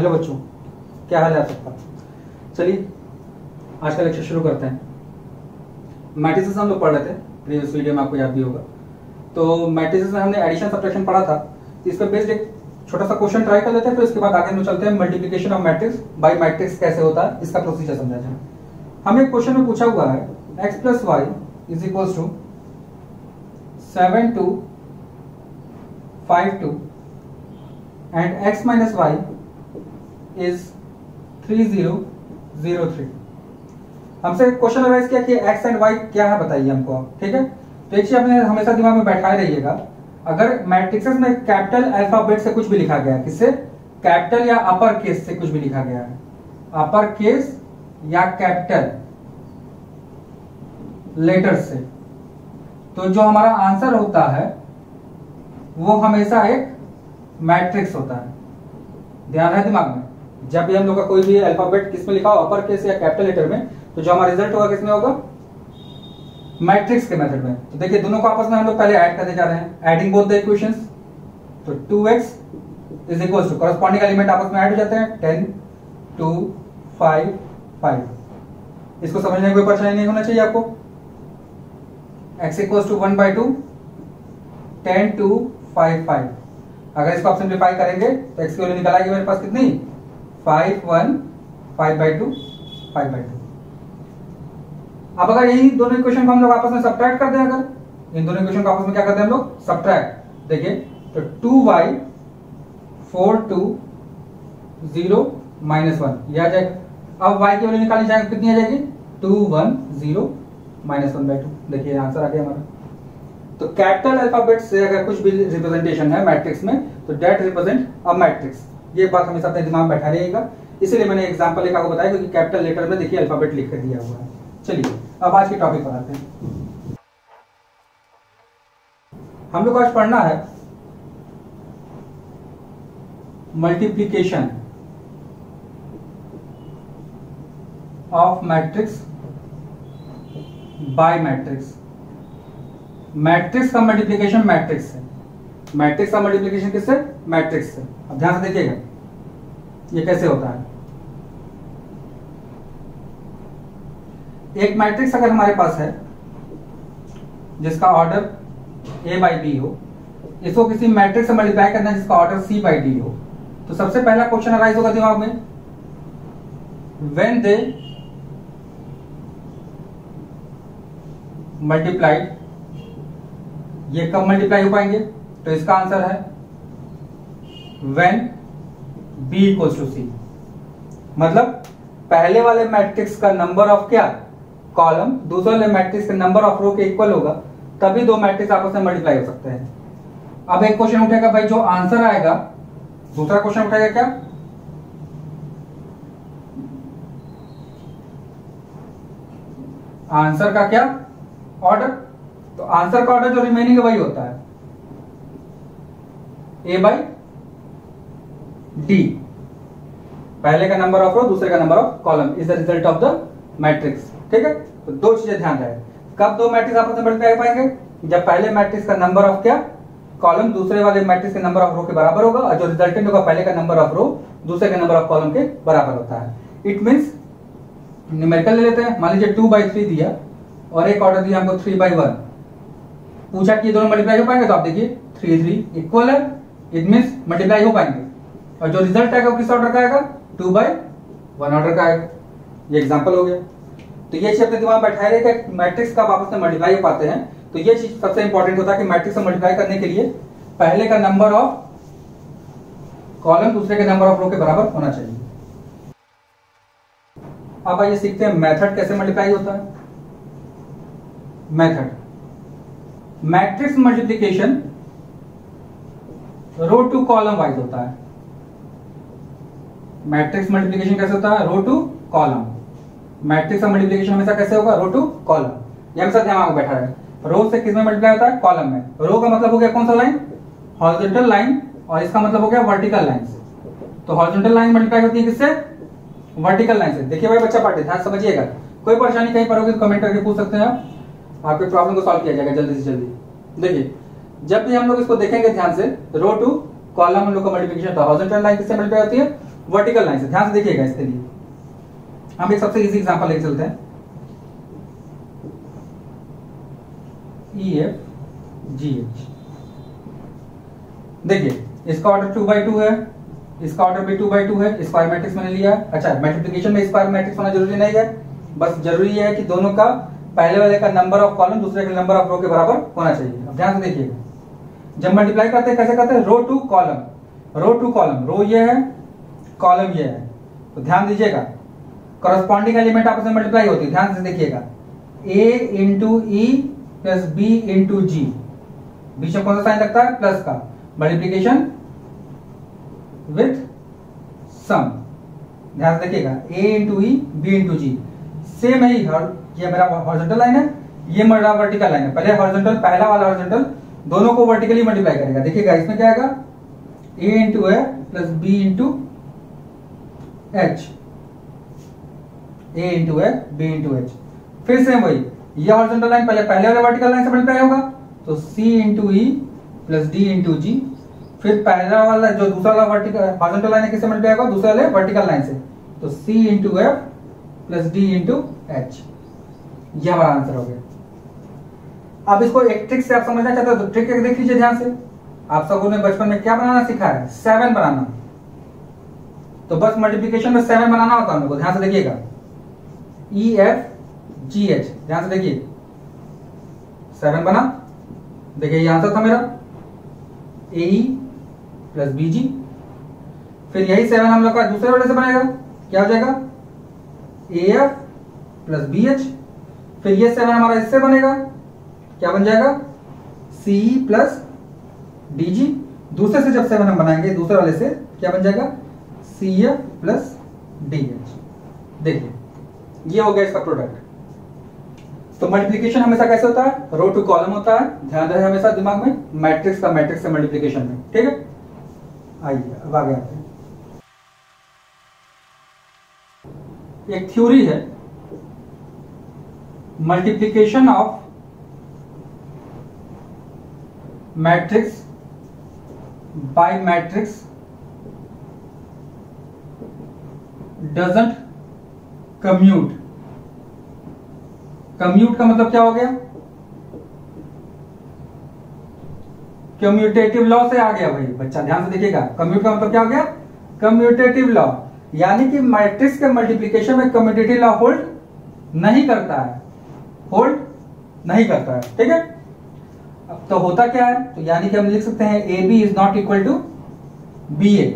Hello बच्चों, क्या हाल है आप सबका। चलिए आज का लेक्चर शुरू करते हैं। मैट्रिसेस हम लोग पढ़ रहे थे, प्रीवियस वीडियो में आपको याद भी होगा। तो मैट्रिसेस में हमने एडिशन सब्ट्रैक्शन पढ़ा था, इस पर बेस्ड एक छोटा सा क्वेश्चन ट्राई कर लेते हैं, फिर उसके बाद आगे हम चलते हैं multiplication of matrix bye matrix कैसे होता है, इसका प्रोसीजर समझा जाए। हमें क्वेश्चन में पूछा हुआ है x plus y is equal to 7 2 5 2 and x minus y is 3 0 0 3। हमसे क्वेश्चन अराइज किया कि x एंड y क्या है बताइए हमको आप, ठीक है। तो एक चीज आपने हमेशा दिमाग में बैठाए रहिएगा, अगर मैट्रिक्सेस में कैपिटल अल्फाबेट से कुछ भी लिखा गया है, किससे, कैपिटल या अपर केस से कुछ भी लिखा गया है, अपर केस या कैपिटल लेटर से, तो जो हमारा आंसर होता है वो हमेशा एक मैट्रिक्स होता है। ध्यान है दिमाग में, जब भी हम लोग का कोई भी अल्फाबेट किसमें लिखा हो, अपर केस या कैपिटल लेटर में, तो जो हमारा रिजल्ट होगा किसमें होगा, मैट्रिक्स के मेथड में। तो देखिए दोनों को आपस में हम लोग पहले ऐड करने जा रहे हैं, एडिंग बोथ द इक्वेशंस। तो 2x is equal to corresponding element आपस में ऐड हो जाते हैं 10 2 5 5। इसको समझने में कोई परेशानी नहीं होना चाहिए आपको। x equal to 1/2 10 2 5 5। अगर इसको आप सिंप्लीफाई करेंगे तो x की वैल्यू निकल आएगी मेरे पास कितनी, 5 1 5/2 5/2। अब अगर यही दोनों इक्वेशन को हम लोग आपस में सब्ट्रैक्ट कर दें, अगर इन दोनों इक्वेशन को आपस में क्या करते हैं हम लोग, सब्ट्रैक्ट। देखिए तो 2y 4 2 0 -1 ये आ जाएगा। अब y की वैल्यू निकाली जाएगी, कितनी आ जाएगी, 2 1 0 -1/2। देखिए आंसर आ गया हमारा। तो कैपिटल अल्फाबेट से अगर कुछ भी रिप्रेजेंटेशन है मैट्रिक्स में, तो दैट रिप्रेजेंट अ मैट्रिक्स। ये बात हमेशा अपने दिमाग में बैठा रहेगा, इसीलिए मैंने एग्जांपल एक आपको बताया, क्योंकि कैपिटल लेटर में देखिए अल्फाबेट लिख कर दिया हुआ है। चलिए अब आज के टॉपिक पर आते हैं। हम लोग आज पढ़ना है multiplication of matrix bye matrix. Matrix का मल्टीप्लिकेशन मैट्रिक्स से, मैट्रिक्स का मल्टीप्लिकेशन किससे, मैट्रिक्स से। अब ध्यान से देखिएगा ये कैसे होता है। एक मैट्रिक्स अगर हमारे पास है जिसका ऑर्डर a/b हो, इसको किसी मैट्रिक्स से मल्टीप्लाई करना है जिसका ऑर्डर c/d हो, तो सबसे पहला क्वेश्चन अराइज होगा दिमाग में, व्हेन दे मल्टीप्लाइड, ये कब मल्टीप्लाई हो पाएंगे, तो इसका आंसर है when b equals to c। मतलब पहले वाले मैट्रिक्स का नंबर ऑफ क्या, कॉलम, दूसरे वाले मैट्रिक्स के नंबर ऑफ रो के इक्वल होगा, तभी दो मैट्रिक्स आपस में मल्टीप्लाई हो सकते हैं। अब एक क्वेश्चन उठेगा भाई, जो आंसर आएगा, दूसरा क्वेश्चन उठेगा क्या, आंसर का क्या ऑर्डर, तो आंसर का ऑर्डर जो रिमेनिंग है वही होता है a/d। पहले का नंबर ऑफ रो, दूसरे का number of column is the result of the matrix, ठीक है। तो दो चीजें ध्यान रहे, कब दो मैट्रिक्स आपस में मल्टीप्लाई हो पाएंगे, जब पहले मैट्रिक्स का नंबर ऑफ क्या, कॉलम, दूसरे वाले मैट्रिक्स के नंबर ऑफ रो के बराबर होगा, और जो रिजल्टेंट होगा पहले का नंबर ऑफ रो दूसरे के नंबर ऑफ कॉलम के बराबर होता है। इट मींस न्यूमेरिकल ले लेते हैं, मान लीजिए 2/3 दिया और एक ऑर्डर दिया हमको 3/1, पूछा कि ये दोनों मल्टीप्लाई हो पाएंगे, तो आप देखिए 3 3 इक्वल है, इट मींस मल्टीप्लाई हो पाएंगे, और जो रिजल्ट आएगा वो किस ऑर्डर का आएगा, 2/1 ऑर्डर का आएगा। ये एग्जांपल हो गया। तो ये चीज अपने दिमाग में बैठाए रहेगा कि मैट्रिक्स कब आपस में मल्टीप्लाई हो पाते हैं। तो ये चीज सबसे इंपॉर्टेंट होता है कि मैट्रिक्स से मल्टीप्लाई करने के लिए पहले का नंबर ऑफ कॉलम दूसरे के नंबर ऑफ रो के बराबर होना चाहिए। अब आइए सीखते हैं मेथड कैसे मल्टीप्लाई होता है। Method, matrix multiplication row to column wise होता है। मैट्रिक्स मल्टीप्लिकेशन कैसे होता है, रो टू कॉलम। मैट्रिक्स का मल्टीप्लिकेशन हमेशा कैसे होगा, रो टू कॉलम। ये हमेशा दिमाग में बैठा है। रो से किस में मल्टीप्लाई होता है, कॉलम में। रो का मतलब हो गया कौन सा लाइन, हॉरिजॉन्टल लाइन, और इसका मतलब हो गया वर्टिकल लाइन से। तो हॉरिजॉन्टल लाइन मल्टीप्लाई होती है किससे, वर्टिकल लाइन से। देखिए भाई बच्चा पार्टी ध्यान समझिएगा, कोई परेशानी कहीं पर होगी तो कमेंट करके पूछ सकते हैं आप, आपके प्रॉब्लम को सॉल्व किया जाएगा जल्दी से जल्दी। देखिए जब भी हम लोग इसको देखेंगे ध्यान से, रो टू कॉलम हम लोग का मल्टीप्लिकेशन था, हॉरिजॉन्टल लाइन किससे मल्टीप्लाई होती है, वर्टिकल लाइन से। ध्यान से देखिएगा, इसके लिए हम एक सबसे इजी एग्जांपल लेके चलते हैं। EFGH, देखिए इसका ऑर्डर 2x2 है, इसका ऑर्डर भी 2x2 है, स्क्वायर मैट्रिक्स मैंने लिया। अच्छा, मल्टीप्लिकेशन में स्क्वायर मैट्रिक्स होना जरूरी नहीं है, बस जरूरी है कि दोनों का पहले वाले का नंबर ऑफ कॉलम दूसरे के नंबर ऑफ रो के बराबर होना चाहिए। अब ध्यान से देखिएगा, जब मल्टीप्लाई करते हैं कैसे करते हैं, row to column, row to column, row ये है, कॉलम ये है। तो ध्यान दीजिएगा, करस्पॉन्डिंग एलिमेंट आपस में मल्टीप्लाई होती है। ध्यान से देखिएगा, A into E plus B into G, बीच में कौन सा साइन लगता है, प्लस का, मल्टीप्लीकेशन विथ सम। ध्यान से देखिएगा, A into e b into g, same है। ये मेरा हॉरिजॉन्टल लाइन है, ये मेरा वर्टिकल लाइन है। पहले हॉरिजॉन्टल, पहला वाला हॉरिजॉन्टल दोनों को वर्टिकली मल्टीप्लाई करेगा। देखिएगा इसमें क्या आएगा, A into a plus B into h, A into a b into h. फिर से वही, ये हॉरिजॉन्टल लाइन पहले वाले वर्टिकल लाइन से मल्टीप्लाई होगा, तो C into E plus D into G. फिर पहला वाला जो दूसरा वाला वर्टिकल हॉरिजॉन्टल लाइन है किससे मल्टीप्लाई होगा, दूसरे वाले वर्टिकल लाइन से, तो C into F plus D into H. यह हमारा आंसर हो गया। अब इसको एक ट्रिक से आप समझना चाहते हो तो ट्रिक देख लीजिए ध्यान से। आप सबों ने बचपन में क्या बनाना सीखा है, 7 बनाना। तो बस मल्टीप्लिकेशन में 7 बनाना होता है हम लोग को। ध्यान से देखिएगा, EFGH, ध्यान से देखिए 7 बना। देखिए ये आंसर था मेरा, AE प्लस BG। फिर यही 7 हम लोग का दूसरे वाले से बनेगा, क्या हो जाएगा, AF प्लस BH। फिर ये 7 हमारा इससे बनेगा, क्या बन जाएगा, CE प्लस DG। दूसरे से जब 7 हम बनाएंगे दूसरे वाले से, क्या बन जाएगा, CF प्लस DH। देखिए ये हो गया इसका प्रोडक्ट। तो मल्टीप्लिकेशन हमेशा कैसे होता है, रो टू कॉलम होता है। ध्यान रहे हमेशा दिमाग में, मैट्रिक्स का मैट्रिक्स से मल्टीप्लिकेशन में, ठीक है। आइए अब आगे आते हैं। एक थ्योरी है, multiplication of matrix bye matrix doesn't commute. Commute का मतलब क्या हो गया, कम्यूटेटिव लॉ से आ गया भाई बच्चा, ध्यान से देखिएगा। कम्यूट का मतलब क्या हो गया, कम्यूटेटिव लॉ, यानी कि मैट्रिक्स के मल्टीप्लिकेशन में कम्यूटेटिव लॉ होल्ड नहीं करता है, होल्ड नहीं करता है, ठीक है। अब तो होता क्या है, तो यानी कि हम लिख सकते हैं AB is not equal to BA,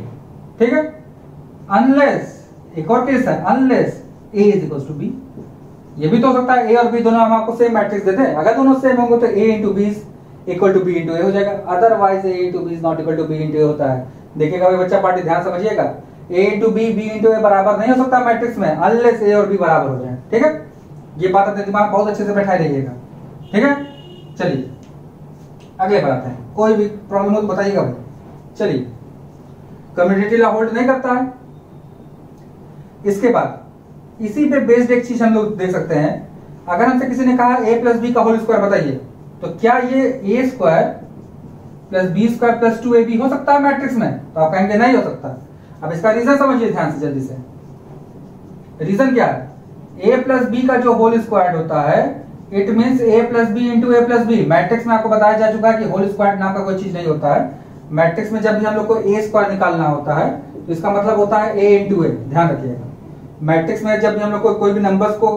ठीक है। अनलेस, एक और केस है, unless A is equal to B। ये भी तो हो सकता है A और B दोनों हम आपको सेम मैट्रिक्स देते हैं, अगर दोनों सेम होंगे तो A into B equal to B into A हो जाएगा। Otherwise A into B is not equal to B into A होता है। देखिएगा भाई बच्चा पार्टी, ध्यान समझिएगा, A into B B into A बराबर नहीं हो सकता मैट्रिक्स में, अनलेस A और B बराबर हो जाए, ठीक है। ये बात अपने दिमाग बहुत अच्छे से बैठा रहिएगा, ठीक है। चलिए अगले पर आते हैं, कोई भी प्रॉब्लम हो तो बताइएगा भाई। चलिए, कम्यूटेटिव लॉ होल्ड नहीं करता है। इसके बाद इसी पे बेस्ड एक चीज हम लोग देख सकते हैं, अगर हमसे किसी ने कहा A प्लस बी का होल स्क्वायर बताइए, तो क्या ये A square plus b square plus 2AB हो सकता है मैट्रिक्स में, तो आप कहेंगे नहीं हो सकता। अब इसका रीजन समझिए ध्यान से जल्दी से। रीजन क्या है, A प्लस बी का जो होल स्क्वायर होता है, it means A plus B into A plus b. Matrix में आपको बताया जा चुका है कि होल स्क्वायर नाम का कोई चीज नहीं होता है। मैट्रिक्स में जब भी हम लोग को A स्क्वायर निकालना होता है तो इसका मतलब होता है A इंटू A। ध्यान रखिएगा, मैट्रिक्स में जब भी हम लोग को कोई भी नंबर्स को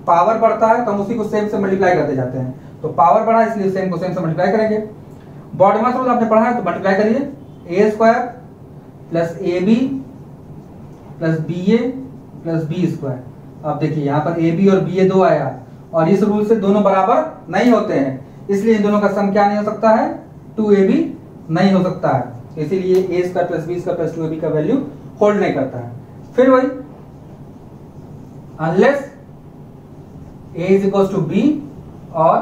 पावर बढ़ता है तो हम उसी को सेम से मल्टीप्लाई करते जाते हैं। तो पावर बढ़ा इसलिए सेम को सेम से मल्टीप्लाई करेंगे। बॉडमास रूल आपने पढ़ा है तो मल्टीप्लाई करिए, A square plus AB plus BA plus B square. अब देखिए यहाँ पर AB और BA 2 आया, और इस रूल से दोनों बराबर नहीं होते हैं, इसलिए इन दोनों का सम क्या नहीं हो सकता है, 2AB नहीं हो सकता है। इसीलिए A square plus B square plus 2AB का वैल्यू होल्ड नहीं करता है। फिर वही, unless A is equals to B or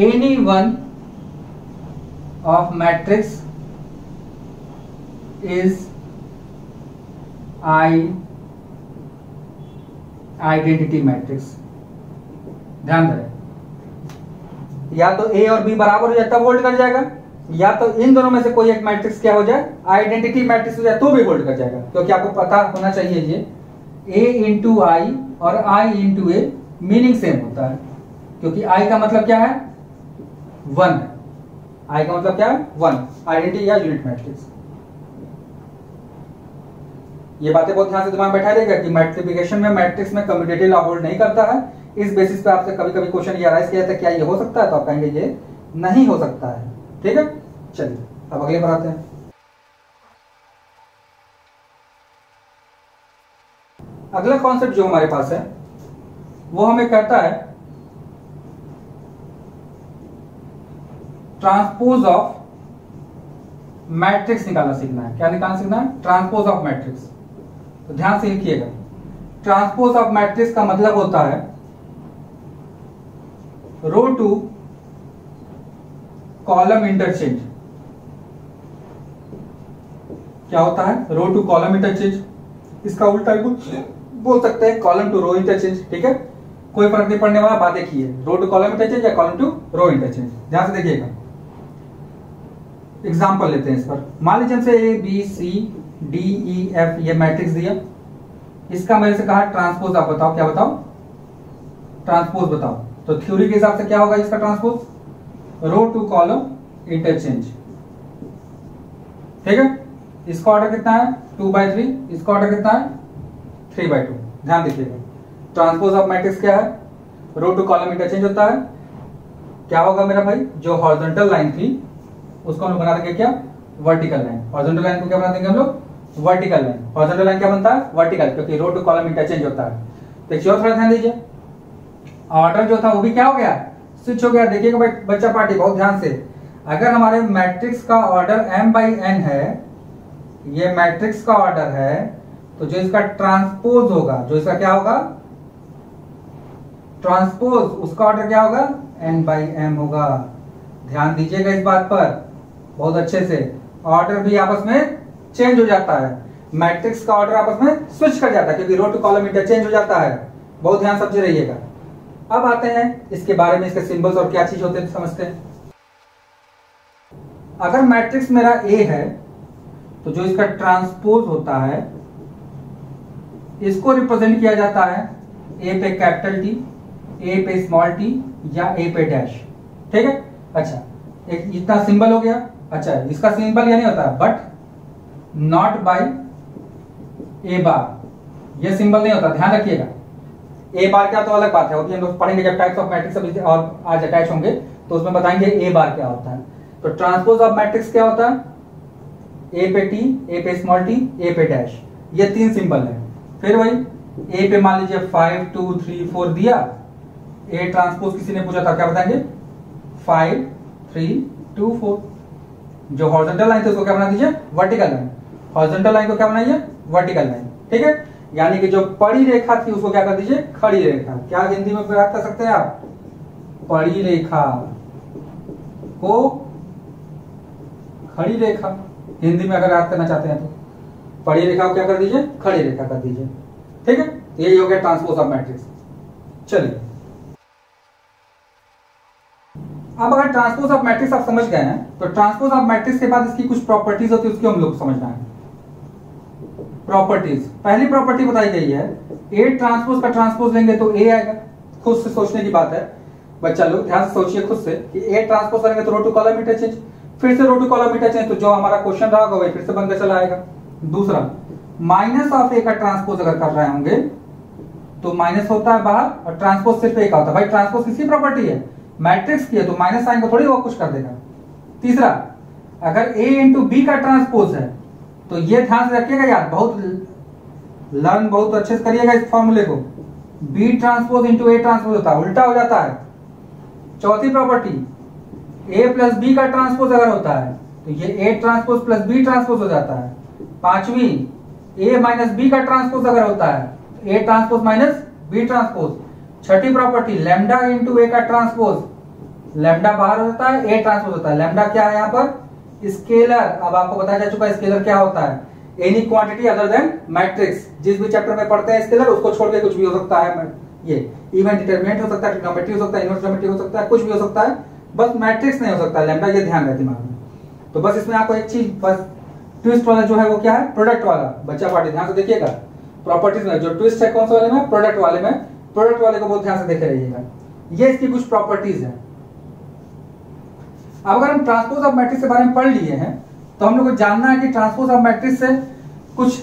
any one of matrix is identity matrix. ध्यान दें, या तो A और B बराबर हो जाए तब होल्ड कर जाएगा, या तो इन दोनों में से कोई एक मैट्रिक्स क्या हो जाए, आइडेंटिटी मैट्रिक्स हो जाए तो भी होल्ड कर जाएगा, क्योंकि आपको पता होना चाहिए ये a इंटू आई और i into a meaning same होता है, क्योंकि i का मतलब क्या है 1 है, i का मतलब क्या है 1, आइडेंटिटी या यूनिट मैट्रिक्स। ये बातें बहुत ध्यान से दिमाग में बैठा रहेगा कि मल्टीप्लिकेशन में मैट्रिक्स में कम्यूटेटिव लॉ होल्ड नहीं करता है। इस बेसिस पे आपसे कभी कभी क्वेश्चन ये राइज किया जाता है क्या ये हो सकता है, तो आप कहेंगे ये नहीं हो सकता है। ठीक है, चलिए अब अगले पर आते हैं। अगला कॉन्सेप्ट जो हमारे पास है वो हमें कहता है ट्रांसपोज ऑफ मैट्रिक्स निकालना सीखना है। क्या निकालना सीखना है? Transpose of matrix. तो ध्यान से लिखिएगा, ट्रांसपोज ऑफ मैट्रिक्स का मतलब होता है रो टू कॉलम इंटरचेंज। क्या होता है? Row to column interchange. इसका उल्टा बोल सकते हैं कॉलम टू रो इंटरचेंज। ठीक है, कोई फर्क नहीं पड़ने वाला, बात एक ही है, रो टू कॉलम इंटरचेंज या कॉलम टू रो इंटरचेंज। ध्यान से देखिएगा, एग्जांपल लेते हैं इस पर। मान लीजिए हमसे a b c d e f ये मैट्रिक्स दिया, इसका मेरे से कहा ट्रांसपोज आप बताओ। क्या बताओ? ट्रांसपोज बताओ। तो थ्योरी के हिसाब से क्या होगा इसका transpose? Row to column interchange. ठीक है, इसका ऑर्डर कितना है? 2/3। इसका ऑर्डर कितना है? 3/2। ध्यान देखिएगा, ट्रांसपोज ऑफ मैट्रिक्स क्या है? रो टू कॉलम इंटरचेंज होता है। क्या होगा मेरा भाई? जो हॉरिजॉन्टल लाइन थी उसको हम बना देंगे क्या? Vertical line. हॉरिजॉन्टल लाइन को क्या बना देंगे हम लोग? Vertical line. हॉरिजॉन्टल लाइन क्या बनता है? वर्टिकल, क्योंकि रो टू कॉलम इंटरचेंज होता है। तो एक और थोड़ा ध्यान दीजिए, ऑर्डर जो था वो भी क्या हो गया? स्विच हो गया। देखिएगा भाई बच्चा पार्टी, बहुत ध्यान से, अगर हमारे मैट्रिक्स का ऑर्डर m/n है, ये मैट्रिक्स का ऑर्डर है, तो जो इसका ट्रांसपोज होगा, जो इसका क्या होगा? ट्रांसपोज, उसका ऑर्डर क्या होगा? n/m होगा। ध्यान दीजिएगा इस बात पर बहुत अच्छे से, ऑर्डर भी आपस में चेंज हो जाता है, मैट्रिक्स का ऑर्डर आपस में स्विच कर जाता है, क्योंकि रो टू कॉलम इंटरचेंज हो जाता है। बहुत ध्यान समझे रहिएगा। अब आते हैं इसके बारे में, इसके सिंबल्स और क्या चीज होते हैं समझते हैं। अगर मैट्रिक्स मेरा ए है तो जो इसका ट्रांसपोज होता है इसको रिप्रेजेंट किया जाता है ए पे कैपिटल टी, ए पे स्मॉल टी या ए पे डैश। ठीक है, अच्छा एक इतना सिंबल हो गया। अच्छा, इसका सिंबल यह नहीं होता बट नॉट बाय ए बार, यह सिंबल नहीं होता, ध्यान रखिएगा। ए बार क्या तो अलग बात है, होती है, हम लोग पढ़ेंगे जब टाइप्स ऑफ मैट्रिक्स और आज अटैच होंगे तो उसमें बताएंगे ए बार क्या होता है। तो ट्रांसपोज ऑफ मैट्रिक्स क्या होता है? ए पे टी, ए पे स्मॉल टी, ए पे डैश, ये 3 सिंबल है। फिर वही ए पे मान लीजिए 5 2 3 4 दिया, ए ट्रांसपोज किसी ने पूछा था, क्या बताएंगे? 5 3 2 4। जो हॉरिजॉन्टल लाइन थी उसको क्या बना दीजिए? Vertical line. हॉरिजॉन्टल लाइन को क्या बनाइए? Vertical line. ठीक है, यानी कि जो पड़ी रेखा थी उसको क्या कर दीजिए? खड़ी रेखा। क्या हिंदी में प्रयोग कर सकते हैं आप? पड़ी रेखा को खड़ी रेखा, हिंदी में अगर याद करना चाहते हैं तो पड़ी रेखा को क्या कर दीजिए? खड़ी रेखा कर दीजिए। ठीक है, यही हो गया ट्रांसपोज ऑफ मैट्रिक्स। चलिए, अब अगर ट्रांसपोज ऑफ मैट्रिक्स आप समझ गए हैं तो ट्रांसपोज ऑफ मैट्रिक्स के बाद इसकी कुछ प्रॉपर्टीज होती है, उसकी हम लोग समझना है। प्रॉपर्टीज, पहली प्रॉपर्टी बताई गई है ए ट्रांसपोज का ट्रांसपोज लेंगे तो ए आएगा। खुद से सोचने की बात है बच्चा लोग, ध्यान से सोचिए खुद से कि ए ट्रांसपोज करेंगे तो रो टू कॉलम इंटरचेंज, फिर से रो टू कॉलम इंटरचेंज, तो जो हमारा क्वेश्चन रहा होगा वही फिर से बनकर चला आएगा। दूसरा, माइनस ऑफ ए का ट्रांसपोज अगर कर रहे होंगे तो माइनस होता है बाहर और ट्रांसपोज सिर्फ ए का होता है। भाई ट्रांसपोज किसकी प्रॉपर्टी है? मैट्रिक्स की है, तो माइनस साइन को थोड़ी वो कुछ कर देगा। तीसरा, अगर ए इंटू बी का ट्रांसपोज है तो ये ध्यान से रखिएगा यार, बहुत अच्छे से करिएगा इस फॉर्मूले को, b transpose into a transpose होता है, उल्टा हो जाता है। चौथी प्रॉपर्टी, ए प्लस बी का ट्रांसपोज अगर होता है तो ये a transpose plus b transpose हो जाता है। पांचवी, ए माइनस बी का ट्रांसपोज अगर होता है तो a transpose minus b transpose. छठी प्रॉपर्टी, लैम्डा इंटू ए का ट्रांसपोज, लैम्डा बाहर हो जाता है, ए ट्रांसपोज होता है। लैम्डा क्या है यहाँ पर? स्केलर। अब आपको बताया जा चुका है स्केलर क्या होता है, any quantity other than matrix. जिस भी चैप्टर में पढ़ते हैं स्केलर, उसको छोड़ के कुछ भी हो सकता है, ये इवन डिटरमिनेंट हो सकता है, ट्रिग्नोमेट्री हो सकता है, इनवर्स ज्योमेट्री हो सकता है, कुछ भी हो सकता है, बस मैट्रिक्स नहीं हो सकता। लैम्डा, ये ध्यान रहे दिमाग में। तो बस इसमें आपको एक चीज बस ट्विस्ट वाला जो है वो क्या है, प्रोडक्ट वाला। बच्चा पार्टी ध्यान से देखिएगा, प्रॉपर्टीज में जो ट्विस्ट है कौन से वाले में, प्रोडक्ट वाले में। प्रोडक्ट वाले को बहुत ध्यान से देखे रहिएगा, ये इसकी कुछ प्रॉपर्टीज हैं। अब अगर हम ट्रांसपोज ऑफ मैट्रिक्स के बारे में पढ़ लिए हैं तो हम लोग को जानना है कि ट्रांसपोज ऑफ मैट्रिक्स से कुछ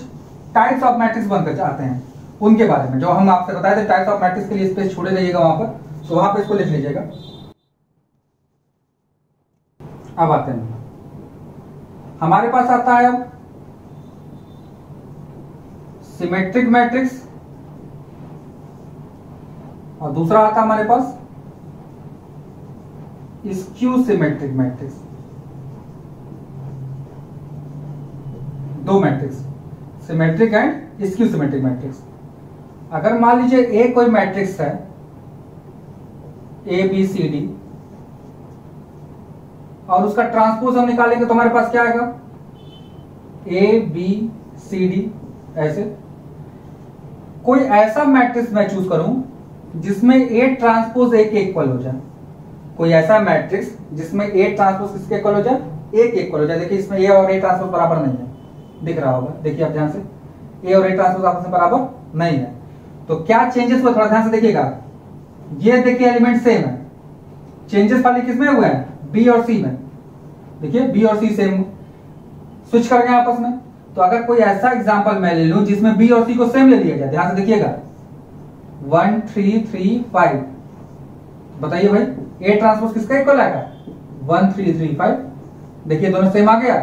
टाइप्स ऑफ मैट्रिक्स बनकर आते हैं, उनके बारे में जो हम आपसे बताए थे। टाइप्स ऑफ मैट्रिक्स के लिए स्पेस छोड़े रहिएगा वहां पर, तो वहां पर इसको लिख लीजिएगा। अब आते हैं, हमारे पास आता है अब सिमेट्रिक मैट्रिक्स, और दूसरा आता है हमारे पास स्क्यू सिमेट्रिक मैट्रिक्स। दो matrix, symmetric and skew symmetric matrix. अगर मान लीजिए ए कोई मैट्रिक्स है ए बी सी डी, और उसका ट्रांसपोज हम निकालेंगे तो हमारे पास क्या आएगा, ए बी सी डी। ऐसे कोई ऐसा मैट्रिक्स मैं चूज करूं जिसमें ए ट्रांसपोज ए के इक्वल हो जाए। कोई ऐसा मैट्रिक्स जिसमें ए ट्रांसपोज किसके इक्वल हो जाए, ए के इक्वल हो जाए। देखिए इसमें ए और ए ट्रांसपोज बराबर नहीं है, दिख रहा होगा, देखिए आप ध्यान से, ए और ए ट्रांसपोज आपस में बराबर नहीं है। तो क्या चेंजेस हुआ, थोड़ा ध्यान से देखिएगा। ये देखिए एलिमेंट सेम है, चेंजेस वाले किसमें हुए हैं, बी और सी में। देखिए बी और सी सेम स्विच कर गए आपस में। तो अगर कोई ऐसा एग्जांपल मैं ले लूं जिसमें बी और सी को सेम ले लिया जाए, ध्यान से देखिएगा, 1 3 3 5, बताइए भाई ए ट्रांसपोज किसका इक्वल आएगा, 1 3 3 5। देखिए दोनों सेम आ गया।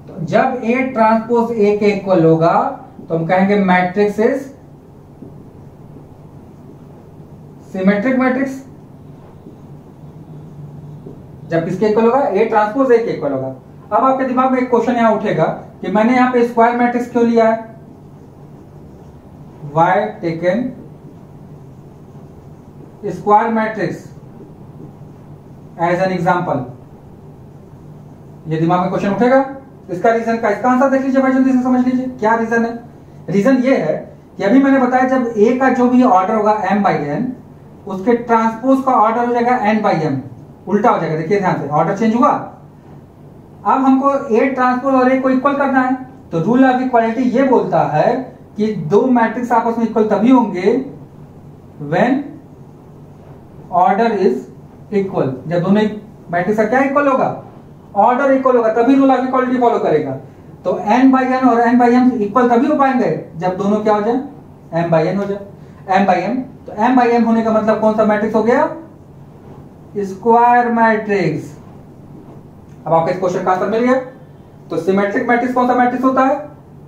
तो जब ए ट्रांसपोज ए के इक्वल होगा तो हम कहेंगे मैट्रिक्स इज सिमेट्रिक मैट्रिक्स। जब किसके इक्वल होगा, ए ट्रांसपोज ए के इक्वल होगा। अब आपके दिमाग में एक क्वेश्चन यहां उठेगा कि मैंने यहां पे स्क्वायर मैट्रिक्स क्यों लिया है, why taken square matrix as an example. ये दिमाग में क्वेश्चन उठेगा, इसका रीजन का, इसका आंसर देख लीजिए भाई, जल्दी से समझ लीजिए क्या रीजन है। रीजन ये है कि अभी मैंने बताया जब ए का जो भी ऑर्डर होगा m/n, उसके ट्रांसपोज का ऑर्डर हो जाएगा n/m, उल्टा हो जाएगा। देखिए ध्यान से, ऑर्डर चेंज हुआ। अब हमको ए ट्रांसपोज और ए को इक्वल करना है, तो रूल ऑफ इक्वालिटी ये बोलता है कि दो मैट्रिक्स आपस में इक्वल तभी होंगे व्हेन ऑर्डर इज इक्वल। जब दोनों मैट्रिक्स का क्या इक्वल होगा, ऑर्डर इक्वल होगा, तभी रूल ऑफ इक्वालिटी फॉलो करेगा। तो n/n और n/m इक्वल तभी हो पाएंगे जब दोनों क्या हो जाए, m/n हो जाए। m/m, तो m/m होने का मतलब कौन सा मैट्रिक्स हो गया, स्क्वायर मैट्रिक्स। अब आपका इस क्वेश्चन का आंसर मिल गया। तो सिमेट्रिक मैट्रिक्स कौन सा मैट्रिक्स होता है,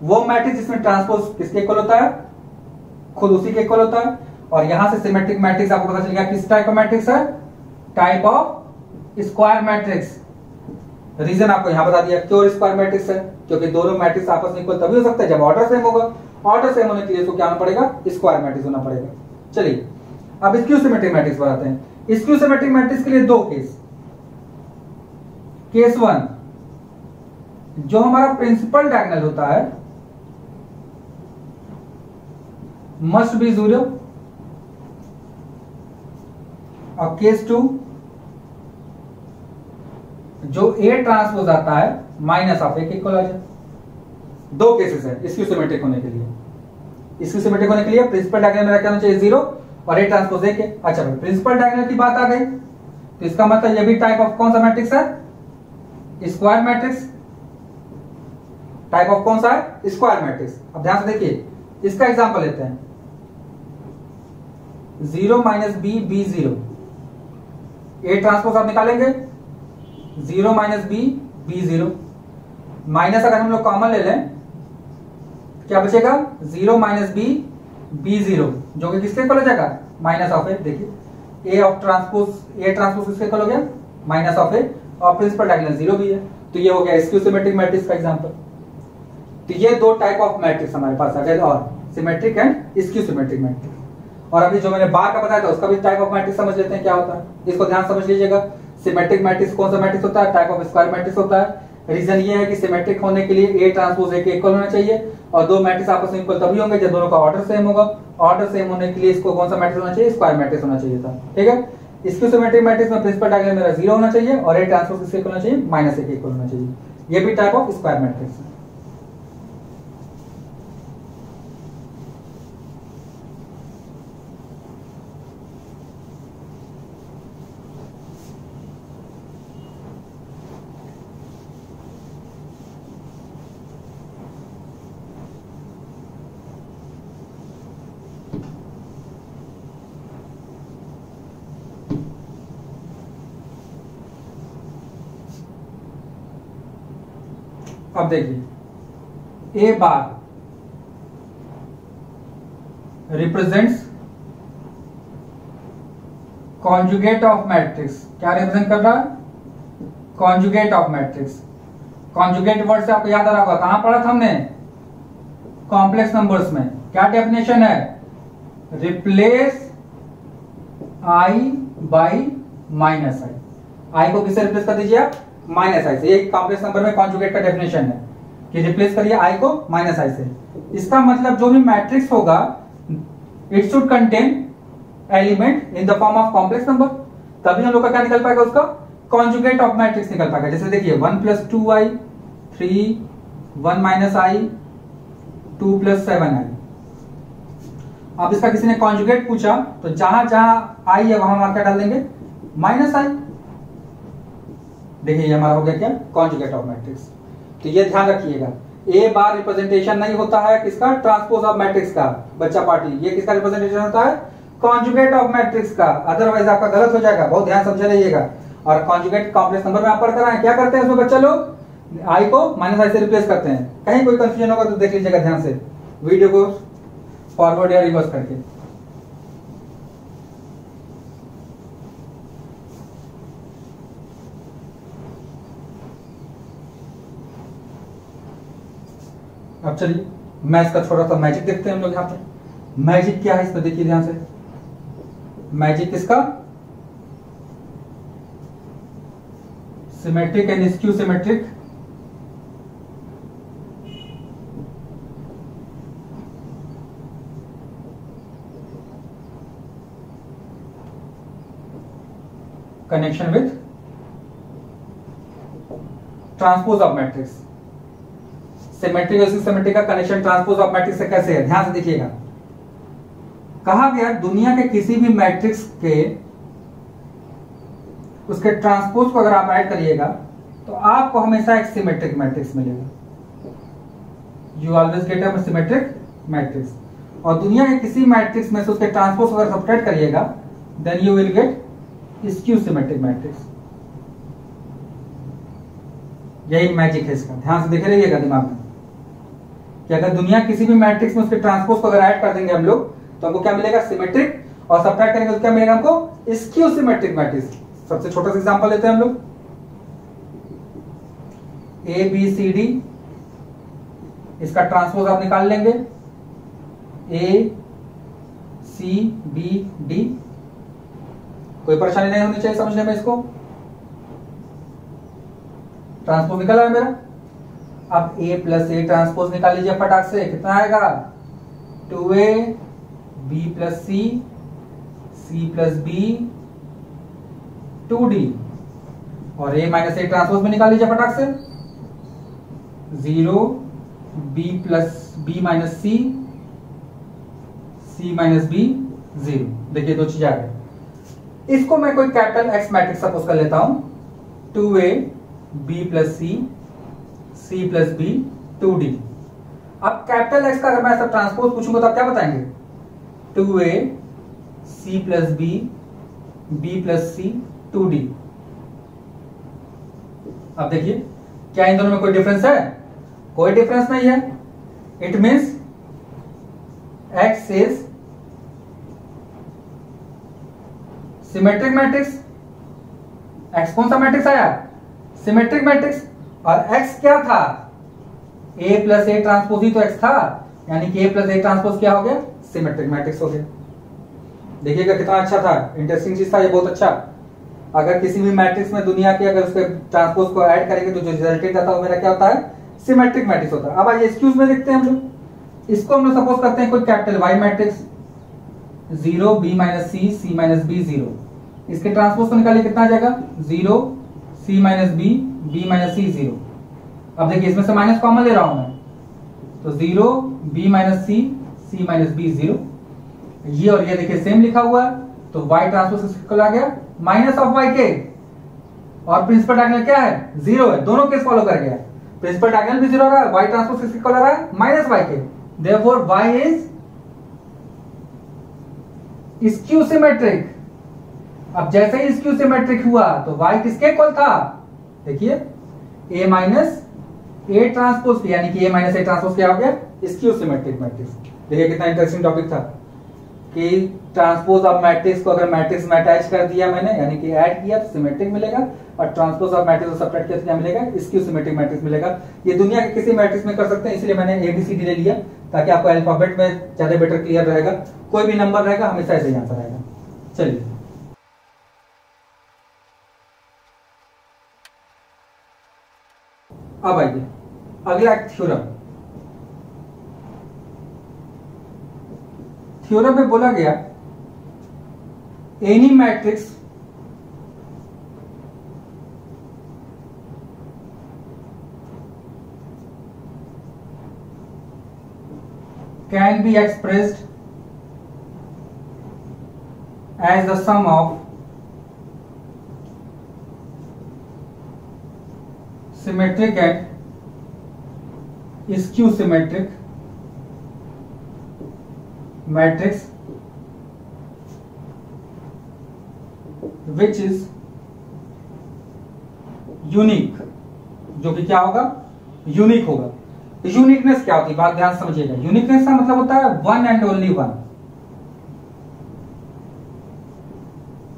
वो मैट्रिक्स जिसमें ट्रांसपोज किसके इक्वल होता है, खुद उसी के इक्वल होता है। और यहां से सिमेट्रिक मैट्रिक्स आपको पता चल गया किस टाइप का मैट्रिक्स है, type of square matrix. Reason आपको यहां बता दिया क्यों स्क्वायर मैट्रिक्स है, क्योंकि दोनों मैट्रिक्स आपस में इक्वल तभी हो सकता है जब ऑर्डर सेम होगा। ऑर्डर सेम होने के लिए इसको क्या होना पड़ेगा, स्क्वायर मैट्रिक्स होना पड़ेगा। चलिए अब स्क्यू सिमेट्रिक मैट्रिक्स बनाते हैं। स्क्यू सिमेट्रिक मैट्रिक्स के लिए दो केस। केस 1, जो हमारा प्रिंसिपल डायगोनल होता है मस्ट बी 0, और केस 2, जो ए ट्रांसपोज आता है माइनस ऑफ ए के इक्वल आ जाए। दो केसेस है स्क्यू सिमेट्रिक होने के लिए। स्क्यू सिमेट्रिक होने के लिए प्रिंसिपल डायगोनल में क्या होना चाहिए, 0 और ए ट्रांसपोज ए के। अच्छा भाई, प्रिंसिपल डायगोनल की बात आ गई तो इसका मतलब ये भी टाइप ऑफ कौन सा मैट्रिक्स है, स्क्वायर मैट्रिक्स। टाइप ऑफ कौन सा है, स्क्वायर मैट्रिक्स। अब ध्यान से देखिए, इसका एग्जांपल लेते हैं, 0 - b b 0। ए ट्रांसपोज आप निकालेंगे, 0 - b b 0, माइनस अगर हम लोग कॉमन ले लें क्या बचेगा, 0 - b b 0, जो कि किसके इक्वल हो जाएगा, माइनस ऑफ ए। देखिए ए ऑफ ट्रांसपोज, ए ट्रांसपोज किसके इक्वल हो गया, माइनस ऑफ ए, और प्रिंसिपल डायगोनल 0 भी है। तो ये हो गया स्क्यू सिमेट्रिक मैट्रिक्स का एग्जांपल। तो ये दो टाइप ऑफ मैट्रिक्स हमारे पास आ गए, और symmetric and skew symmetric matrix. और अभी जो मैंने बार का बताया था उसका भी टाइप ऑफ मैट्रिक्स समझ लेते हैं क्या होता है। इसको ध्यान समझ लीजिएगा। सिमेट्रिक मैट्रिक्स कौन सा मैट्रिक्स होता है, टाइप ऑफ स्क्वायर मैट्रिक्स होता है। रीजन ये है कि सिमेट्रिक होने के लिए ए ट्रांसपोज ए के इक्वल होना चाहिए, और दो मैट्रिक्स आपस में इक्वल तभी होंगे जब दोनों का ऑर्डर सेम होगा। ऑर्डर सेम होने के लिए इसको कौन सा मैट्रिक्स होना चाहिए, स्क्वायर मैट्रिक्स होना चाहिए था। ठीक है, इसकी सिमेट्रिक मैट्रिक्स में प्रिंसिपल डायगोनल मेरा 0 होना चाहिए और ए ट्रांसपोज किसके इक्वल होना चाहिए, -1 के इक्वल होना चाहिए। ये भी टाइप ऑफ स्क्वायर मैट्रिक्स है। अब देखिए, ए बार रिप्रेजेंट्स कॉन्जुगेट ऑफ मैट्रिक्स। क्या रिप्रेजेंट कर रहा है, conjugate of matrix. Conjugate word से आपको याद आ रहा होगा, कहां पढ़ा था हमने, कॉम्प्लेक्स नंबर्स में। क्या डेफिनेशन है, रिप्लेस आई बाई माइनस आई। आई को किससे रिप्लेस कर दीजिए आप, माइनस आई से। ये कॉम्प्लेक्स नंबर में कॉन्जुगेट का डेफिनेशन है कि रिप्लेस करिए आई को माइनस आई से। इसका मतलब जो भी मैट्रिक्स होगा it should contain element in the form of complex number, तभी हम लोग का क्या निकल पाएगा, उसका कॉन्जुगेट ऑफ मैट्रिक्स निकल पाएगा। जैसे देखिए 1 + 2i 3, 1 - i 2 + 7i। अब इसका किसी ने कॉन्जुगेट पूछा तो जहां जहां आई है वहां हम क्या डाल देंगे, -i। देखिए ये हमारा हो गया क्या, कॉन्जुगेट ऑफ मैट्रिक्स। तो ये ध्यान रखिएगा, ए बार रिप्रेजेंटेशन नहीं होता है किसका, ट्रांसपोज ऑफ मैट्रिक्स का बच्चा पार्टी। ये किसका रिप्रेजेंटेशन होता है, कॉन्जुगेट ऑफ मैट्रिक्स का। अदरवाइज आपका गलत हो जाएगा, बहुत ध्यान समझे रहिएगा। और कॉन्जुगेट कॉम्प्लेक्स नंबर में आप पढ़ कर आए, क्या करते हैं उसमें बच्चा लोग, आई को -i से रिप्लेस करते हैं। कहीं कोई कंफ्यूजन होगा तो देख लीजिएगा ध्यान से, वीडियो को फॉरवर्ड या रिवर्स करके। अब चलिए मैथ्स का थोड़ा सा मैजिक देखते हैं हम लोग। यहाँ पे मैजिक क्या है इसमें देखिए ध्यान से। मैजिक किसका, symmetric and skew symmetric connection with transpose of matrix. Symmetric और सिमेट्रिक का कनेक्शन ट्रांसपोज ऑफ मैट्रिक्स से कैसे है, ध्यान से देखिएगा। कहा गया दुनिया के किसी भी मैट्रिक्स के उसके ट्रांसपोज को अगर आप ऐड करिएगा तो आपको हमेशा एक सिमेट्रिक मैट्रिक्स मिलेगा। You always get a symmetric matrix. और दुनिया के किसी मैट्रिक्स में से उसके ट्रांसपोज अगर सब्ट्रैक्ट करिएगा then you will get skew symmetric matrix. यही मैजिक है इसका, ध्यान से देखे रहिएगा दिमाग में कि अगर दुनिया किसी भी मैट्रिक्स में उसके ट्रांसपोज को अगर ऐड कर देंगे हम लोग तो हमको क्या मिलेगा, सिमेट्रिक, और सब्ट्रैक्ट करेंगे तो क्या मिलेगा हमको, स्क्यू सिमेट्रिक मैट्रिक्स। सबसे छोटा सा एग्जांपल लेते हैं हम लोग, ए बी सी डी, इसका ट्रांसपोज आप निकाल लेंगे, ए सी बी डी। कोई परेशानी नहीं होनी चाहिए समझने में इसको। ट्रांसपोज निकला है मेरा। अब a + a ट्रांसपोज निकाल लीजिए फटाक से, कितना आएगा, 2a b + c c + b 2d। और a - a ट्रांसपोज में निकाल लीजिए फटाक से, 0 b + b - c c - b 0। देखिए दो चीजें आ गई। इसको मैं कोई कैपिटल एक्स मैट्रिक्स सपोज कर लेता हूं, 2a b + c c + b 2d। अब कैपिटल एक्स का अगर मैं सब ट्रांसपोज पूछूंगा तो आप क्या बताएंगे, 2a c + b b + c 2d। अब देखिए क्या इन दोनों में कोई डिफरेंस है, कोई डिफरेंस नहीं है। It means x is symmetric matrix. x कौन सा मैट्रिक्स आया, सिमेट्रिक मैट्रिक्स। और x क्या था, a + a ट्रांसपोज ही तो x था, यानी कि a + a ट्रांसपोज क्या हो गया, सिमेट्रिक मैट्रिक्स हो गया। देखिएगा कितना अच्छा था, इंटरेस्टिंग चीज था ये, बहुत अच्छा। अगर किसी भी मैट्रिक्स में दुनिया के अगर उसके ट्रांसपोज को ऐड करेंगे तो जो रिजल्टेंट आता है वो मेरा क्या होता है, सिमेट्रिक मैट्रिक्स होता है। अब आइए स्क्यूज में देखते हैं हम लोग। इसको हम लोग सपोज करते हैं कोई capital Y matrix, 0 b - c c - b 0। इसके ट्रांसपोज को निकालिए, कितना आ जाएगा 0 C minus B, B minus C 0। अब देखिए इसमें से माइनस कॉमन ले रहा हूं मैं, तो 0 B माइनस सी, C माइनस बी 0। ये और ये देखिए सेम लिखा हुआ है, तो y ट्रांसपोज किसको आ गया माइनस ऑफ y के, और प्रिंसिपल डायगोनल क्या है 0 है, दोनों केस फॉलो कर गया। प्रिंसिपल डायगोनल भी 0 हो रहा है, y ट्रांसपोज किसको लग रहा है माइनस y के, therefore y is skew symmetric. अब जैसे ही स्क्यू सिमेट्रिक हुआ तो y किसके इक्वल था, देखिए a माइनस ए ट्रांसपोज, यानी कि a माइनस ए ट्रांसपोज क्या हो गया स्क्यू सिमेट्रिक मैट्रिक्स। देखिए कितना इंटरेस्टिंग टॉपिक था कि ट्रांसपोज ऑफ मैट्रिक्स को अगर मैट्रिक्स में अटैच कर दिया मैंने, यानी कि ऐड किया तो सिमेट्रिक मिलेगा, और ट्रांसपोज ऑफ मैट्रिक्स को सब्ट्रैक्ट किया तो क्या मिलेगा स्क्यू सिमेट्रिक मैट्रिक्स मिलेगा। ये दुनिया के किसी मैट्रिक्स में कर सकते हैं, इसलिए मैंने ABCD ले लिया ताकि आपको अल्फाबेट में ज्यादा बेटर क्लियर रहेगा। कोई भी नंबर रहेगा हमेशा ऐसे ही आंसर आएगा। चलिए अब आइए अगला एक थ्योरम में बोला गया any matrix can be expressed as the sum of symmetric and skew symmetric matrix which is unique, जो कि क्या होगा यूनिक होगा। यूनिकनेस क्या होती है, बात ध्यान समझिएगा। यूनिकनेस का मतलब होता है one and only one.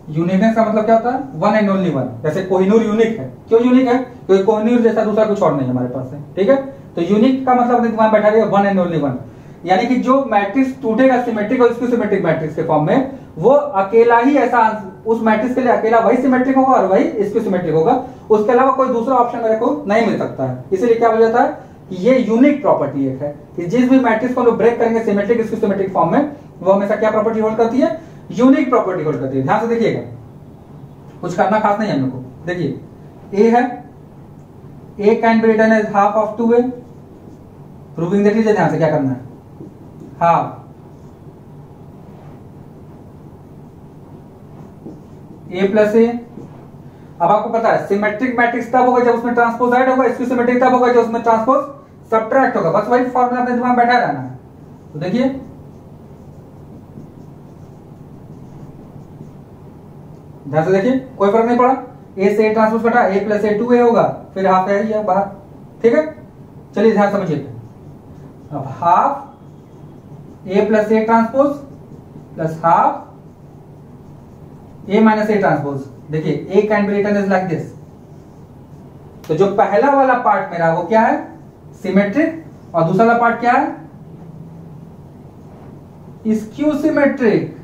Uniqueness का मतलब क्या होता है वन एंड ओनली वन। जैसे कोहिनूर यूनिक है, क्यों यूनिक है, क्योंकि कोहिनूर जैसा दूसरा कुछ और नहीं हमारे पास है, ठीक है। तो यूनिक का मतलब अपने दिमाग में बैठा रहिए वन एंड ओनली वन, यानी कि जो मैट्रिक्स टूटेगा सिमेट्रिक और स्क्यू सिमेट्रिक मैट्रिक्स के फॉर्म में, वो अकेला ही ऐसा उस मैट्रिक्स के लिए अकेला वही सिमेट्रिक होगा और वही स्क्यू सिमेट्रिक होगा, उसके अलावा कोई दूसरा ऑप्शन मेरे को नहीं मिल सकता है। इसीलिए क्या हो जाता है कि ये यूनिक प्रॉपर्टी एक है कि जिस भी मैट्रिक्स को हम लोग ब्रेक करेंगे सिमेट्रिक स्क्यू सिमेट्रिक फॉर्म में, वो हमेशा क्या प्रॉपर्टी होल्ड करती है यूनिक प्रॉपर्टी होल्ड करती है। ध्यान से देखिएगा, कुछ करना खास नहीं है हम लोग को। देखिए ए है, A can be written as half of 2a, proving देख लीजिए ध्यान से क्या करना है, हाफ a प्लस ए। अब आपको पता है सिमेट्रिक मैट्रिक्स तब होगा जब उसमें ट्रांसपोज ऐड होगा, स्क्यू सिमेट्रिक तब होगा जब उसमें ट्रांसपोज सब्ट्रैक्ट होगा। बस वही फॉर्मूला अपने दिमाग में बैठा रहना है। तो देखिए ध्यान से देखिए, कोई फर्क नहीं पड़ा, ए से ए ट्रांसपोज कटा, ए प्लस ए 2a होगा, फिर हाफ है ही बाहर, ठीक है। चलिए ध्यान समझिए, अब half A plus A transpose plus half A minus A transpose. देखिए A can be written as like this. तो जो पहला वाला पार्ट मेरा वो क्या है सिमेट्रिक, और दूसरा वाला पार्ट क्या है स्क्यू सिमेट्रिक।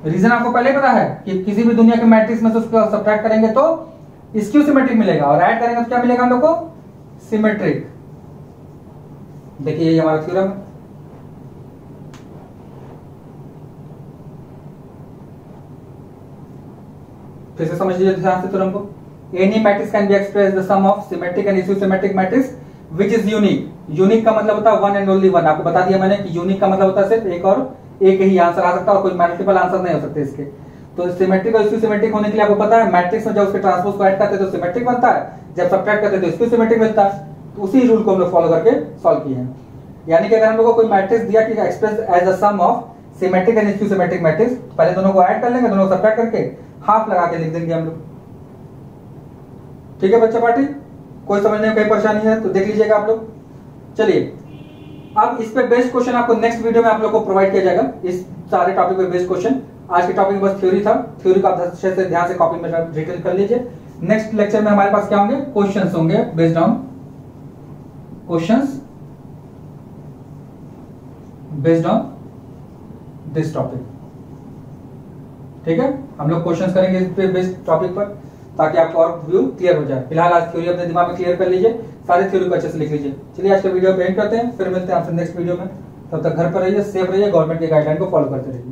रीजन आपको पहले पता है कि किसी भी दुनिया के मैट्रिक्स में से उसको सब्ट्रैक्ट करेंगे तो स्क्यू सिमेट्रिक मिलेगा, और ऐड करेंगे तो क्या मिलेगा हम लोग को सिमेट्रिक। देखिए ये हमारा थ्योरम है। फिर से समझ लीजिए ध्यान से थ्योरम को। Any matrix can be express the sum of symmetric and skew symmetric matrix which is unique. Unique का मतलब होता है वन एंड ओनली वन। आपको बता दिया मैंने कि यूनिक का मतलब होता है सिर्फ एक और एक ही आंसर आ सकता है, और कोई मल्टीपल आंसर नहीं हो सकते इसके। तो सिमेट्रिक और स्क्यू सिमेट्रिक होने के लिए आपको पता है मैट्रिक्स में जब उसके ट्रांसपोज को ऐड करते हैं तो सिमेट्रिक बनता है, जब सब्ट्रैक्ट करते हैं तो स्क्यू सिमेट्रिक मिलता है। तो उसी रूल को हम लोग फॉलो करके सॉल्व किए हैं। यानी कि अगर हम लोग को कोई मैट्रिक्स दिया कि express as a sum of symmetric and skew symmetric matrix, पहले दोनों को ऐड कर लेंगे, दोनों को सब्ट्रैक्ट करके हाफ लगा के लिख देंगे हम लोग। ठीक है बच्चा पार्टी, कोई समझने में कोई परेशानी है तो देख लीजिएगा आप लोग। चलिए अब इस पे बेस्ड क्वेश्चन आपको नेक्स्ट वीडियो में आप लोग को प्रोवाइड किया जाएगा, इस सारे टॉपिक पे बेस्ड क्वेश्चन। आज के टॉपिक बस थ्योरी था, थ्योरी को आप अच्छे से ध्यान से कॉपी में डिटेल कर लीजिए। नेक्स्ट लेक्चर में हमारे पास क्या होंगे क्वेश्चंस होंगे based on questions based on this topic. ठीक है, हम लोग क्वेश्चंस करेंगे इस पे बेस्ड टॉपिक पर ताकि आपको और व्यू क्लियर हो जाए। फिलहाल आज थ्योरी अपने दिमाग में क्लियर कर लीजिए, सारे थ्योरी को अच्छे से लिख लीजिए। चलिए आज का वीडियो पे एंड करते हैं, फिर मिलते हैं आपसे नेक्स्ट वीडियो में। तब तक घर पर रहिए, सेफ रहिए, गवर्नमेंट के गाइडलाइन को फॉलो करते रहिए।